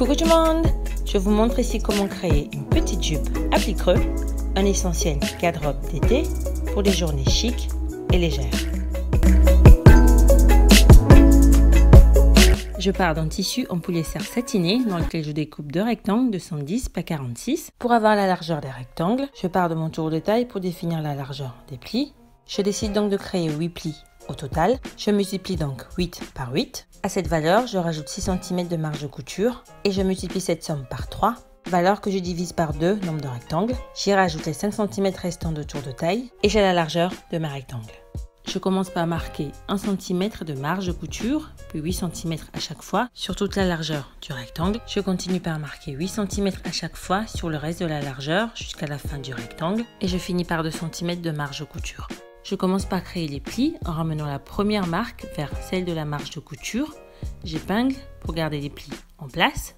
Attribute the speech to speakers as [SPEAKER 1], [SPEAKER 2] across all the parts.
[SPEAKER 1] Coucou tout le monde! Je vous montre ici comment créer une petite jupe à plis creux, un essentiel garde-robe d'été pour des journées chic et légères. Je pars d'un tissu en polyester satiné dans lequel je découpe deux rectangles de 110 par 46 pour avoir la largeur des rectangles. Je pars de mon tour de taille pour définir la largeur des plis. Je décide donc de créer 8 plis au total. Je multiplie donc 8 par 8. À cette valeur, je rajoute 6 cm de marge de couture et je multiplie cette somme par 3, valeur que je divise par 2, nombre de rectangles. J'y rajoute les 5 cm restants de tour de taille et j'ai la largeur de ma rectangle. Je commence par marquer 1 cm de marge de couture, puis 8 cm à chaque fois sur toute la largeur du rectangle. Je continue par marquer 8 cm à chaque fois sur le reste de la largeur jusqu'à la fin du rectangle et je finis par 2 cm de marge de couture. Je commence par créer les plis en ramenant la première marque vers celle de la marge de couture. J'épingle pour garder les plis en place.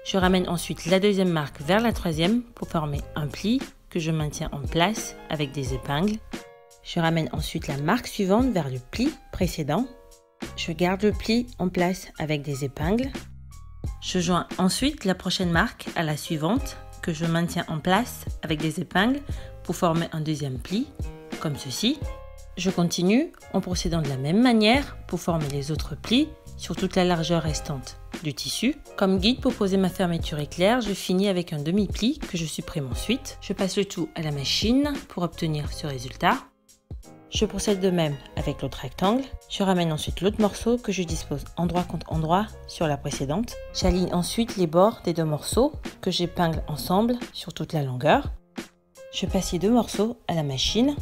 [SPEAKER 1] Je ramène ensuite la deuxième marque vers la troisième pour former un pli que je maintiens en place avec des épingles. Je ramène ensuite la marque suivante vers le pli précédent. Je garde le pli en place avec des épingles. Je joins ensuite la prochaine marque à la suivante que je maintiens en place avec des épingles pour former un deuxième pli, comme ceci. Je continue en procédant de la même manière pour former les autres plis sur toute la largeur restante du tissu. Comme guide pour poser ma fermeture éclair, je finis avec un demi-pli que je supprime ensuite. Je passe le tout à la machine pour obtenir ce résultat. Je procède de même avec l'autre rectangle. Je ramène ensuite l'autre morceau que je dispose endroit contre endroit sur la précédente. J'aligne ensuite les bords des deux morceaux que j'épingle ensemble sur toute la longueur. Je passe les deux morceaux à la machine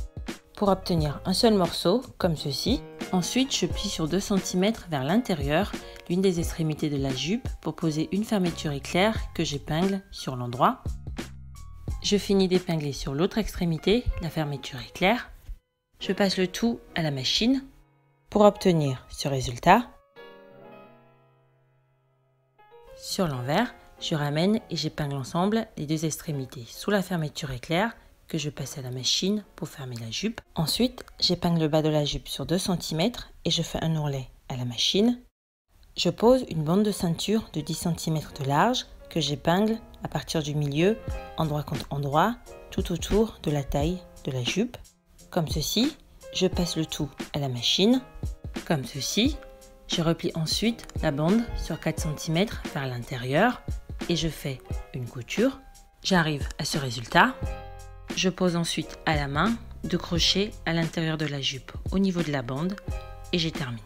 [SPEAKER 1] pour obtenir un seul morceau comme ceci. Ensuite, je plie sur 2 cm vers l'intérieur l'une des extrémités de la jupe pour poser une fermeture éclair que j'épingle sur l'endroit. Je finis d'épingler sur l'autre extrémité la fermeture éclair. Je passe le tout à la machine pour obtenir ce résultat. Sur l'envers, je ramène et j'épingle ensemble les deux extrémités sous la fermeture éclair que je passe à la machine pour fermer la jupe. Ensuite, j'épingle le bas de la jupe sur 2 cm et je fais un ourlet à la machine. Je pose une bande de ceinture de 10 cm de large que j'épingle à partir du milieu, endroit contre endroit, tout autour de la taille de la jupe. Comme ceci, je passe le tout à la machine. Comme ceci, je replie ensuite la bande sur 4 cm vers l'intérieur et je fais une couture. J'arrive à ce résultat. Je pose ensuite à la main 2 crochets à l'intérieur de la jupe au niveau de la bande et j'ai terminé.